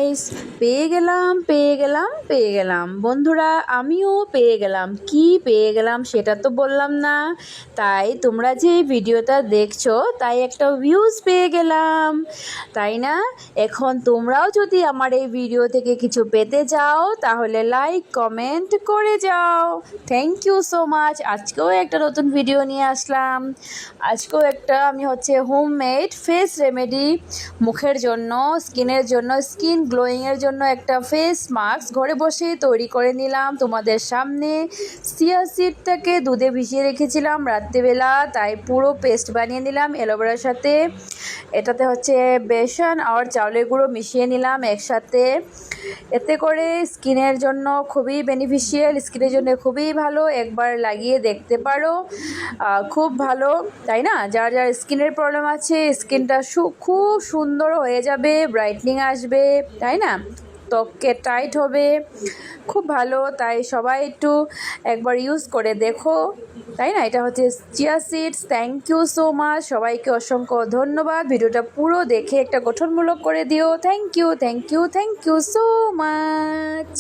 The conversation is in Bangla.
গাইস, পেয়ে গেলাম বন্ধুরা, আমিও পেয়ে গেলাম। কি পেয়ে গেলাম সেটা তো বললাম না, তাই তোমরা যে ভিডিওটা দেখছো তাই একটা ভিউজ পেয়ে গেলাম, তাই না? এখন তোমরাও যদি আমার এই ভিডিও থেকে কিছু পেতে চাও তাহলে লাইক কমেন্ট করে যাও। Thank you so much. আজকেও একটা নতুন ভিডিও নিয়ে আসলাম। আজকেও একটা আমি হোমমেড ফেস রেমেডি, মুখের জন্য, স্কিনের জন্য, স্কিন গ্লোয়িংয়ের জন্য একটা ফেস মাস্ক ঘরে বসে তৈরি করে নিলাম তোমাদের সামনে। চিয়া সিডটাকে দুধে ভিজিয়ে রেখেছিলাম রাত্রিবেলা, তাই পুরো পেস্ট বানিয়ে নিলাম অ্যালোভেরার সাথে। এটাতে বেসন আর চাউলের গুঁড়ো মিশিয়ে নিলাম একসাথে। এতে করে স্কিনের জন্য খুবই বেনিফিশিয়াল, স্কিনের জন্য খুবই ভালো। একবার লাগিয়ে দেখতে পারো, খুব ভালো, তাই না? যার যার স্কিনের প্রবলেম আছে, স্কিনটা খুব সুন্দর হয়ে যাবে, ব্রাইটনিং আসবে, তাই না? ত্বকে টাইট হবে, খুব ভালো। তাই সবাই একটু একবার ইউজ করে দেখো, তাই না? এটা chia seeds. Thank you so much, সবাইকে অসংখ্য ধন্যবাদ। ভিডিওটা পুরো দেখে একটা গঠনমূলক করে দিও। Thank you so much.